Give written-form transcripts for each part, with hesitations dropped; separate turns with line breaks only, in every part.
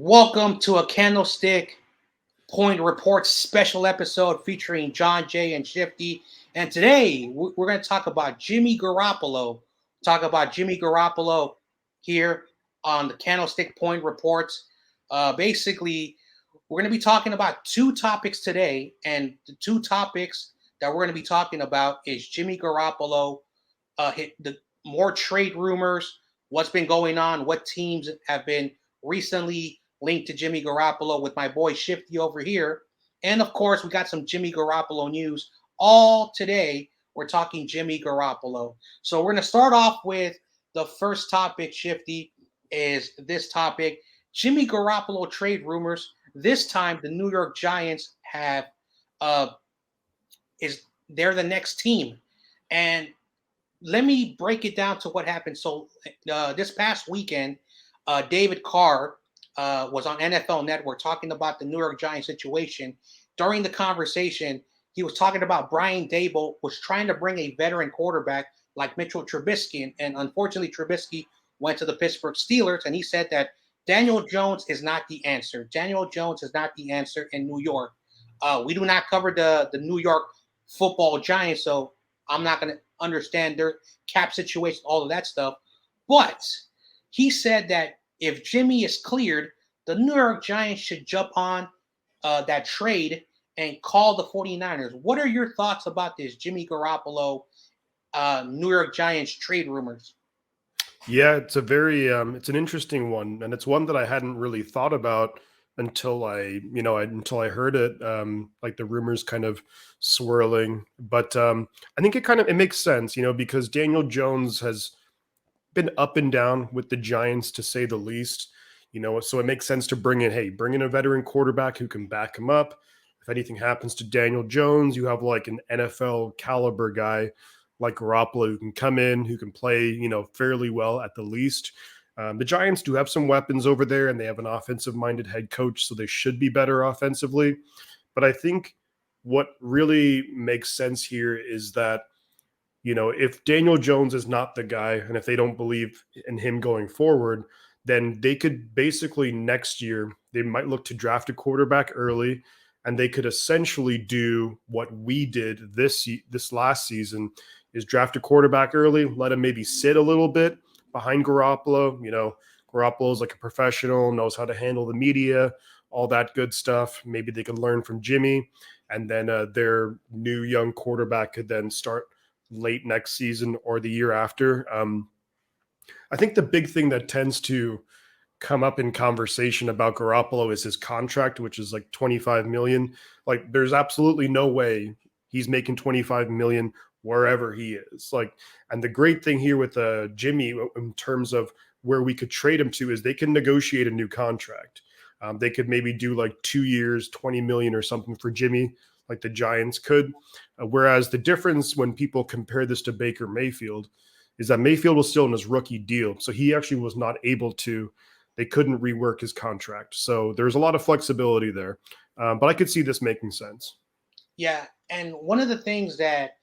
Welcome to a Candlestick Point Report special episode featuring John Jay and Shifty. And today we're going to talk about Jimmy Garoppolo. Talk about Jimmy Garoppolo here on the Candlestick Point Reports. Basically, we're going to be talking about two topics today, and the two topics that we're going to be talking about is Jimmy Garoppolo, the more trade rumors, what's been going on, what teams have been recently linked to Jimmy Garoppolo with my boy Shifty over here. And of course, we got some Jimmy Garoppolo news all today. We're talking Jimmy Garoppolo. So we're going to start off with the first topic, Shifty, is this topic. Jimmy Garoppolo trade rumors. This time, the New York Giants have they're the next team. And let me break it down to what happened. So this past weekend, David Carr was on NFL Network talking about the New York Giants situation. During the conversation, he was talking about Brian Daboll was trying to bring a veteran quarterback like Mitchell Trubisky, and unfortunately, Trubisky went to the Pittsburgh Steelers, and he said that Daniel Jones is not the answer. Daniel Jones is not the answer in New York. We do not cover the New York Football Giants, so I'm not going to understand their cap situation, all of that stuff. But he said that if Jimmy is cleared, the New York Giants should jump on that trade and call the 49ers. What are your thoughts about this Jimmy Garoppolo New York Giants trade rumors?
Yeah, it's a very it's an interesting one, and it's one that I hadn't really thought about until I heard it, like the rumors kind of swirling. But I think it makes sense, because Daniel Jones has been up and down with the Giants to say the least. So it makes sense to bring in a veteran quarterback who can back him up. If anything happens to Daniel Jones, you have like an NFL caliber guy like Garoppolo who can come in, who can play, fairly well at the least. The Giants do have some weapons over there, and they have an offensive-minded head coach, so they should be better offensively. But I think what really makes sense here is that, if Daniel Jones is not the guy, and if they don't believe in him going forward, then they could basically next year, they might look to draft a quarterback early, and they could essentially do what we did this last season, is draft a quarterback early, let him maybe sit a little bit behind Garoppolo. Garoppolo is like a professional, knows how to handle the media, all that good stuff. Maybe they can learn from Jimmy, and then their new young quarterback could then start late next season or the year after. I think the big thing that tends to come up in conversation about Garoppolo is his contract, which is like $25 million. Like, there's absolutely no way he's making $25 million wherever he is. And the great thing here with Jimmy in terms of where we could trade him to is they can negotiate a new contract. They could maybe do like 2 years, 20 million or something for Jimmy, like the Giants could. Whereas the difference when people compare this to Baker Mayfield is that Mayfield was still in his rookie deal. So he actually was not able to, they couldn't rework his contract. So there's a lot of flexibility there. But I could see this making sense.
Yeah, and one of the things that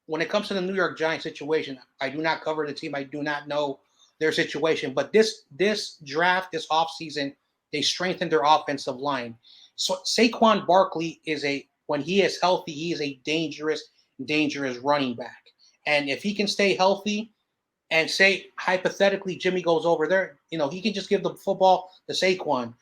when it comes to the New York Giants situation, I do not cover the team. I do not know their situation. But this draft, this offseason, they strengthened their offensive line. So Saquon Barkley when he is healthy, he is a dangerous running back. And if he can stay healthy, and say hypothetically Jimmy goes over there, he can just give the football to Saquon.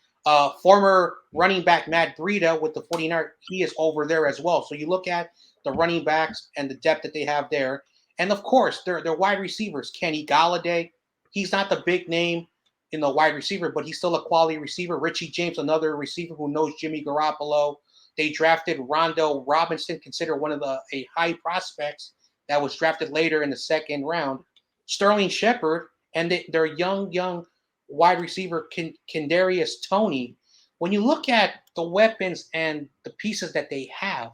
Former running back Matt Breida with the 49ers, he is over there as well. So you look at the running backs and the depth that they have there. And of course, they're wide receivers. Kenny Galladay, he's not the big name in the wide receiver, but he's still a quality receiver. Richie James, another receiver who knows Jimmy Garoppolo. They drafted Rondo Robinson, considered one of a high prospects that was drafted later in the second round. Sterling Shepard and their young wide receiver Kadarius Toney. When you look at the weapons and the pieces that they have,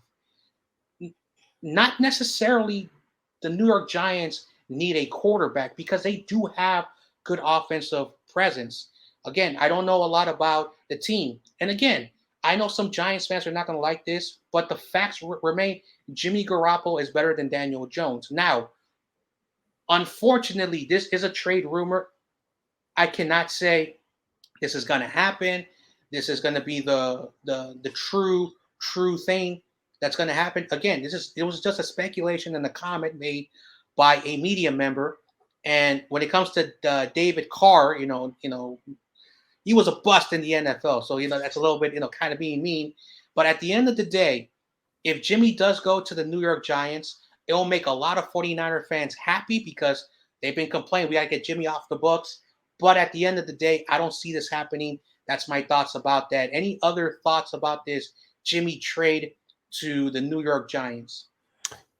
not necessarily the New York Giants need a quarterback because they do have good offensive presence. Again, I don't know a lot about the team. And again, I know some Giants fans are not going to like this, but the facts remain Jimmy Garoppolo is better than Daniel Jones. Now, unfortunately, this is a trade rumor. I cannot say This is going to happen. This is going to be the true thing that's going to happen. Again, it was just a speculation and a comment made by a media member. And when it comes to David Carr, he was a bust in the NFL. So that's a little bit kind of being mean. But at the end of the day, if Jimmy does go to the New York Giants, it will make a lot of 49er fans happy because they've been complaining we got to get Jimmy off the books. But at the end of the day, I don't see this happening. That's my thoughts about that. Any other thoughts about this Jimmy trade to the New York Giants?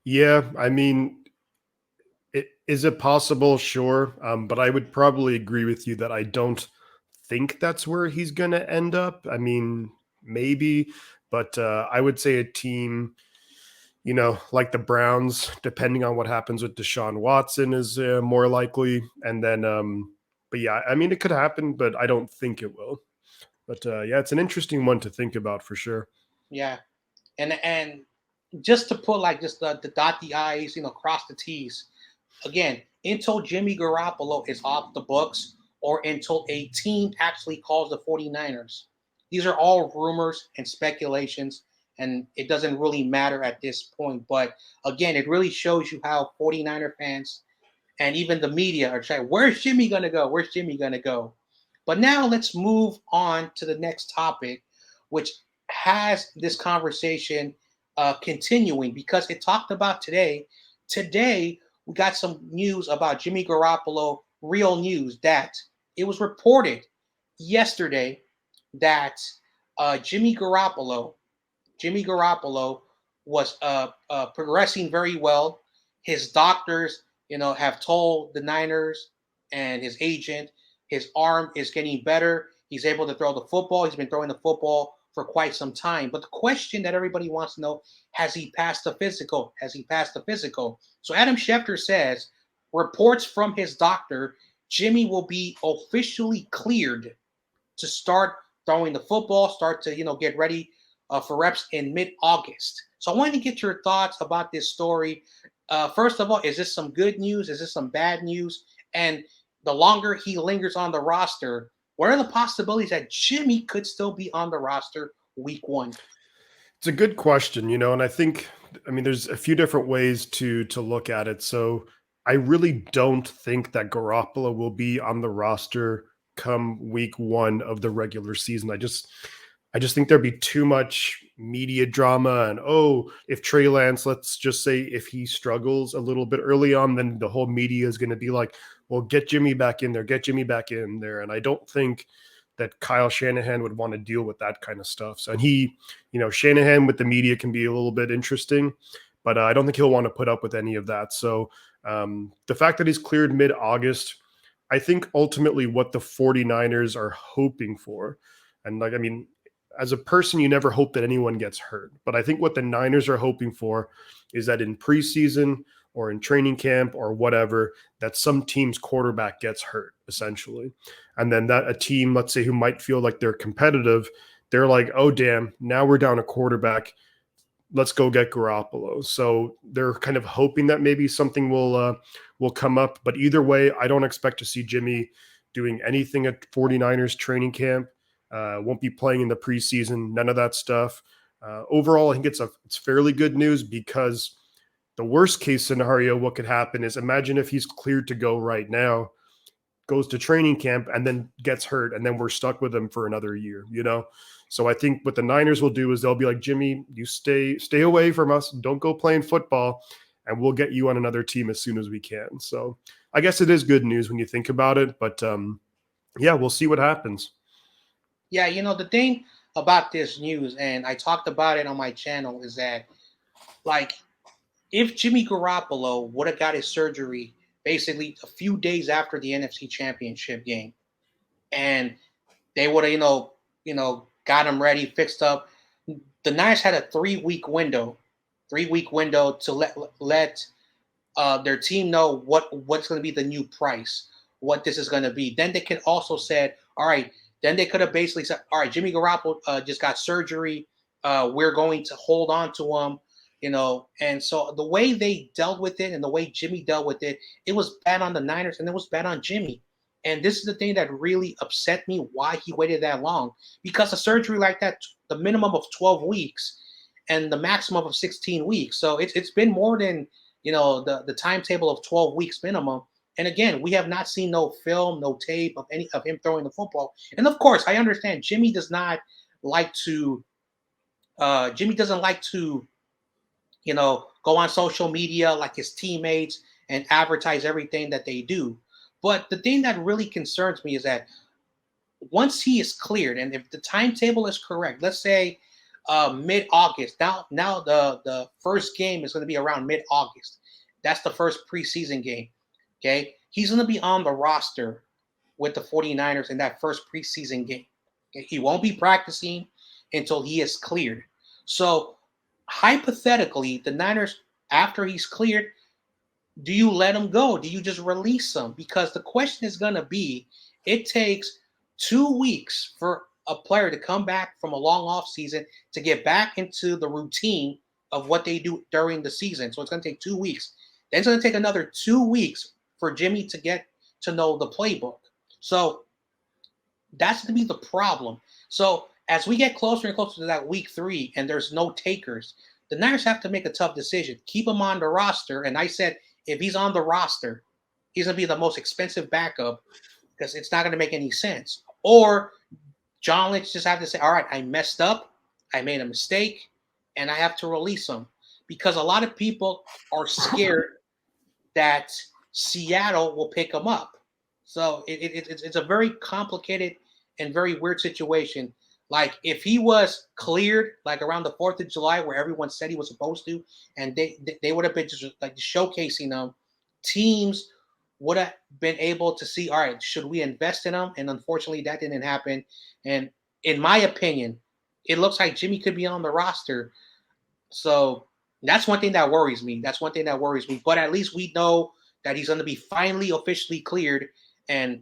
Yeah, I mean, is it possible? Sure. But I would probably agree with you that I don't think that's where he's going to end up. I mean, maybe, but I would say a team, like the Browns, depending on what happens with Deshaun Watson, is more likely. And then, but yeah, I mean, it could happen, but I don't think it will. But yeah, it's an interesting one to think about for sure.
Yeah, and just to put like just the dot the i's, cross the t's. Again, until Jimmy Garoppolo is off the books or until a team actually calls the 49ers. These are all rumors and speculations, and it doesn't really matter at this point. But again, it really shows you how 49er fans and even the media are trying, where's Jimmy going to go? Where's Jimmy going to go? But now let's move on to the next topic, which has this conversation continuing because it talked about today. Today, we got some news about Jimmy Garoppolo, real news that it was reported yesterday that Jimmy Garoppolo was progressing very well. His doctors, have told the Niners and his agent his arm is getting better. He's able to throw the football. He's been throwing the football for quite some time. But the question that everybody wants to know, has he passed the physical? Has he passed the physical? So Adam Schefter says reports from his doctor, Jimmy will be officially cleared to start throwing the football, start to get ready for reps in mid-August. So I wanted to get your thoughts about this story. First of all, is this some good news? Is this some bad news? And the longer he lingers on the roster, what are the possibilities that Jimmy could still be on the roster week 1?
It's a good question, and I think, I mean, there's a few different ways to look at it. So I really don't think that Garoppolo will be on the roster come week 1 of the regular season. I just think there'd be too much media drama. And if Trey Lance, let's just say if he struggles a little bit early on, then the whole media is going to be like, well, get Jimmy back in there, get Jimmy back in there. And I don't think that Kyle Shanahan would want to deal with that kind of stuff. So, and Shanahan with the media can be a little bit interesting, but I don't think he'll want to put up with any of that. So the fact that he's cleared mid-August, I think ultimately what the 49ers are hoping for, and as a person, you never hope that anyone gets hurt. But I think what the Niners are hoping for is that in preseason or in training camp or whatever, that some team's quarterback gets hurt, essentially. And then that a team, let's say, who might feel like they're competitive, they're like, oh, damn, now we're down a quarterback. Let's go get Garoppolo. So they're kind of hoping that maybe something will come up. But either way, I don't expect to see Jimmy doing anything at 49ers training camp. Won't be playing in the preseason, none of that stuff. Overall, I think it's fairly good news because the worst case scenario, what could happen is imagine if he's cleared to go right now, goes to training camp and then gets hurt, and then we're stuck with him for another year, So I think what the Niners will do is they'll be like, Jimmy, you stay away from us. Don't go playing football, and we'll get you on another team as soon as we can. So I guess it is good news when you think about it, but yeah, we'll see what happens.
Yeah, the thing about this news, and I talked about it on my channel, is that like if Jimmy Garoppolo would have got his surgery basically a few days after the NFC Championship game, and they would have, got him ready, fixed up. The Niners had a 3-week window, to let their team know what's going to be the new price, what this is going to be. Then they could also said, all right. Then they could have basically said, all right, Jimmy Garoppolo just got surgery. We're going to hold on to him, And so the way they dealt with it and the way Jimmy dealt with it, it was bad on the Niners and it was bad on Jimmy And this is the thing that really upset me, why he waited that long. Because a surgery like that, the minimum of 12 weeks and the maximum of 16 weeks. So it's been more than, the timetable of 12 weeks minimum. And again, we have not seen no film, no tape of any of him throwing the football. And of course, I understand Jimmy does not like to Jimmy doesn't like to, go on social media like his teammates and advertise everything that they do. But the thing that really concerns me is that once he is cleared, and if the timetable is correct, let's say mid-August. Now the first game is going to be around mid-August. That's the first preseason game. Okay, he's going to be on the roster with the 49ers in that first preseason game. Okay? He won't be practicing until he is cleared. So hypothetically, the Niners, after he's cleared, do you let him go? Do you just release him? Because the question is going to be, it takes 2 weeks for a player to come back from a long off season to get back into the routine of what they do during the season. So it's going to take 2 weeks. Then it's going to take another 2 weeks for Jimmy to get to know the playbook. So that's going to be the problem. So as we get closer and closer to that week 3 and there's no takers, the Niners have to make a tough decision. Keep him on the roster. And I said, if he's on the roster, he's going to be the most expensive backup because it's not going to make any sense. Or John Lynch just have to say, all right, I messed up. I made a mistake and I have to release him. Because a lot of people are scared that Seattle will pick him up. So it's a very complicated and very weird situation. Like if he was cleared like around the 4th of July where everyone said he was supposed to, and they would have been just like showcasing them, teams would have been able to see, all right, should we invest in them? And unfortunately that didn't happen. And in my opinion, it looks like Jimmy could be on the roster. So that's one thing that worries me. But at least we know that he's going to be finally officially cleared. And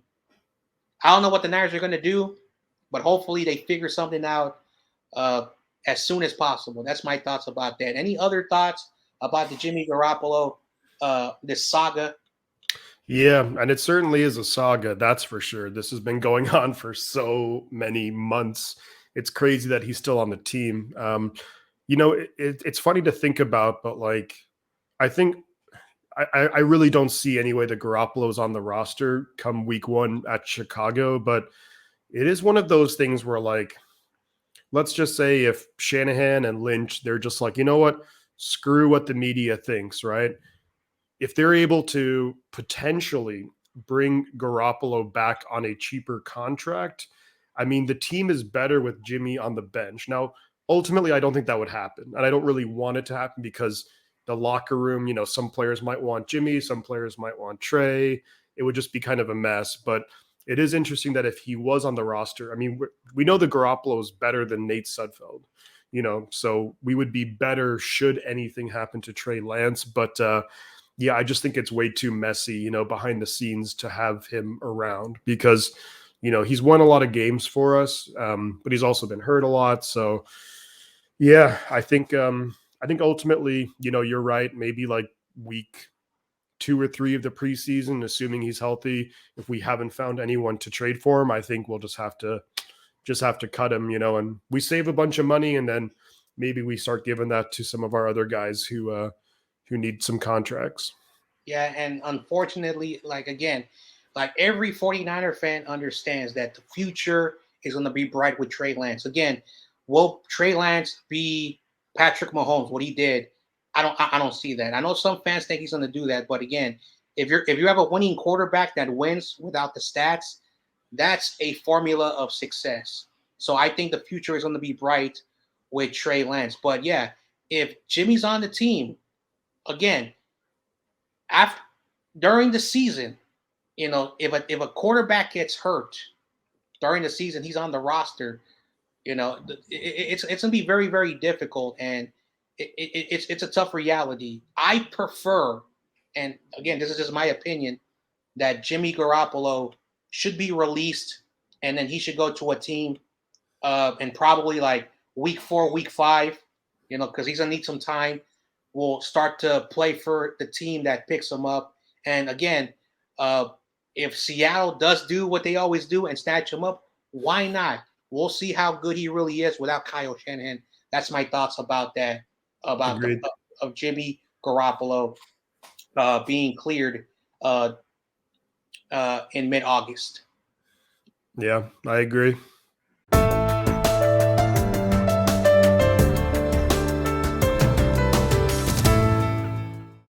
I don't know what the Niners are going to do, but hopefully they figure something out uh, as soon as possible. That's my thoughts about that. Any other thoughts about the Jimmy Garoppolo, this saga?
Yeah, and it certainly is a saga, that's for sure. This has been going on for so many months. It's crazy that he's still on the team. It's funny to think about, but like, I think I really don't see any way that Garoppolo's on the roster come week 1 at Chicago, but it is one of those things where, like, let's just say if Shanahan and Lynch, they're just like, you know what, screw what the media thinks, right? If they're able to potentially bring Garoppolo back on a cheaper contract, I mean, the team is better with Jimmy on the bench. Now, ultimately, I don't think that would happen. And I don't really want it to happen because the locker room, some players might want Jimmy, some players might want Trey. It would just be kind of a mess. But it is interesting that if he was on the roster, I mean, we know the Garoppolo is better than Nate Sudfeld, so we would be better should anything happen to Trey Lance. But yeah, I just think it's way too messy, behind the scenes to have him around because, he's won a lot of games for us, but he's also been hurt a lot. So yeah, I think ultimately, you're right. Maybe like week 2 or 3 of the preseason, assuming he's healthy. If we haven't found anyone to trade for him, I think we'll just have to cut him, and we save a bunch of money, and then maybe we start giving that to some of our other guys who need some contracts.
Yeah, and unfortunately, like again, like every 49er fan understands that the future is going to be bright with Trey Lance. Again, will Trey Lance be Patrick Mahomes? What he did, I don't see that. I know some fans think he's going to do that, but again, if you have a winning quarterback that wins without the stats, that's a formula of success. So I think the future is going to be bright with Trey Lance. But yeah, if Jimmy's on the team, again, after during the season, if a quarterback gets hurt during the season, he's on the roster. It's gonna be very very difficult, and it's a tough reality. I prefer, and again, this is just my opinion, that Jimmy Garoppolo should be released, and then he should go to a team, and probably like week 4, week 5, because he's gonna need some time. Will start to play for the team that picks him up, and again, uh, if Seattle does do what they always do and snatch him up, why not? We'll see how good he really is without Kyle Shanahan. That's my thoughts about that. About the
Agreed.
of Jimmy Garoppolo being cleared in mid-August.
Yeah, I agree.